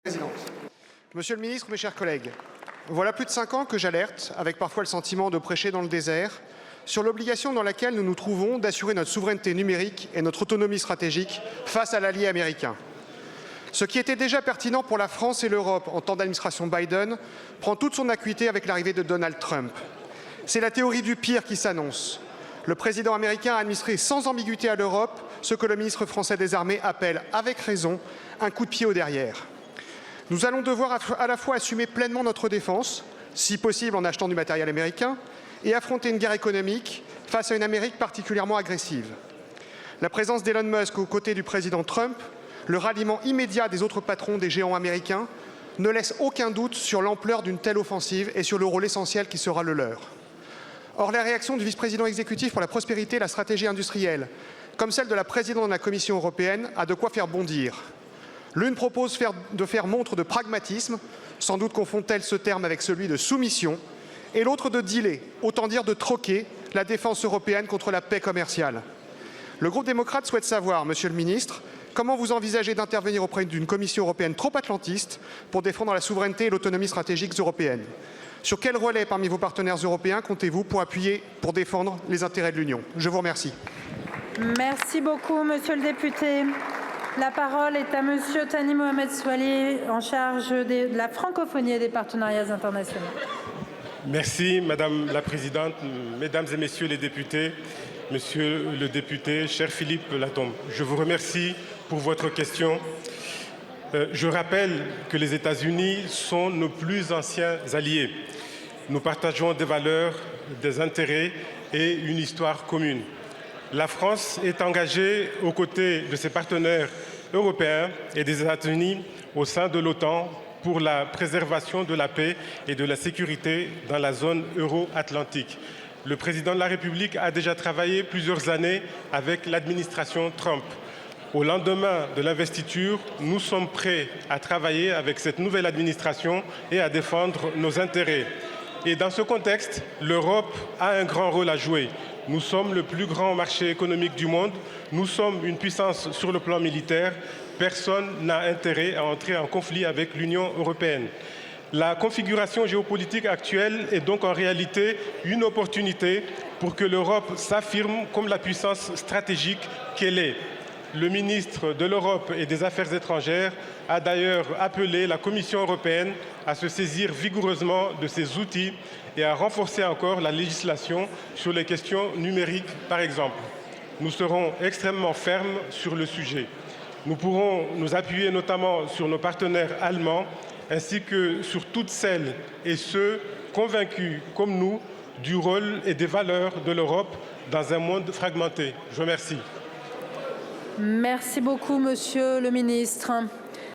Présidente. Monsieur le ministre, mes chers collègues, voilà plus de 5 ans que j'alerte, avec parfois le sentiment de prêcher dans le désert, sur l'obligation dans laquelle nous nous trouvons d'assurer notre souveraineté numérique et notre autonomie stratégique face à l'allié américain. Ce qui était déjà pertinent pour la France et l'Europe en temps d'administration Biden prend toute son acuité avec l'arrivée de Donald Trump. C'est la théorie du pire qui s'annonce. Le président américain a administré sans ambiguïté à l'Europe ce que le ministre français des Armées appelle, avec raison, un coup de pied au derrière. Nous allons devoir à la fois assumer pleinement notre défense, si possible en achetant du matériel américain, et affronter une guerre économique face à une Amérique particulièrement agressive. La présence d'Elon Musk aux côtés du président Trump, le ralliement immédiat des autres patrons des géants américains, ne laisse aucun doute sur l'ampleur d'une telle offensive et sur le rôle essentiel qui sera le leur. Or, la réaction du vice-président exécutif pour la prospérité et la stratégie industrielle, comme celle de la présidente de la Commission européenne, a de quoi faire bondir. L'une propose de faire montre de pragmatisme, sans doute confond-elle ce terme avec celui de soumission, et l'autre de dealer, autant dire de troquer, la défense européenne contre la paix commerciale. Le groupe démocrate souhaite savoir, Monsieur le Ministre, comment vous envisagez d'intervenir auprès d'une Commission européenne trop atlantiste pour défendre la souveraineté et l'autonomie stratégiques européennes. Sur quel relais parmi vos partenaires européens comptez-vous pour défendre les intérêts de l'Union? Je vous remercie. Merci beaucoup, Monsieur le député. La parole est à Monsieur Thani Mohamed Soilihi, en charge de la francophonie et des partenariats internationaux. Merci Madame la Présidente, Mesdames et Messieurs les députés, Monsieur le député, cher Philippe Latombe, je vous remercie pour votre question. Je rappelle que les États-Unis sont nos plus anciens alliés. Nous partageons des valeurs, des intérêts et une histoire commune. La France est engagée aux côtés de ses partenaires européens et des États-Unis au sein de l'OTAN pour la préservation de la paix et de la sécurité dans la zone euro-atlantique. Le président de la République a déjà travaillé plusieurs années avec l'administration Trump. Au lendemain de l'investiture, nous sommes prêts à travailler avec cette nouvelle administration et à défendre nos intérêts. Et dans ce contexte, l'Europe a un grand rôle à jouer. Nous sommes le plus grand marché économique du monde. Nous sommes une puissance sur le plan militaire. Personne n'a intérêt à entrer en conflit avec l'Union européenne. La configuration géopolitique actuelle est donc en réalité une opportunité pour que l'Europe s'affirme comme la puissance stratégique qu'elle est. Le ministre de l'Europe et des Affaires étrangères a d'ailleurs appelé la Commission européenne à se saisir vigoureusement de ces outils et à renforcer encore la législation sur les questions numériques, par exemple. Nous serons extrêmement fermes sur le sujet. Nous pourrons nous appuyer notamment sur nos partenaires allemands ainsi que sur toutes celles et ceux convaincus comme nous du rôle et des valeurs de l'Europe dans un monde fragmenté. Je vous remercie. Merci beaucoup, Monsieur le Ministre.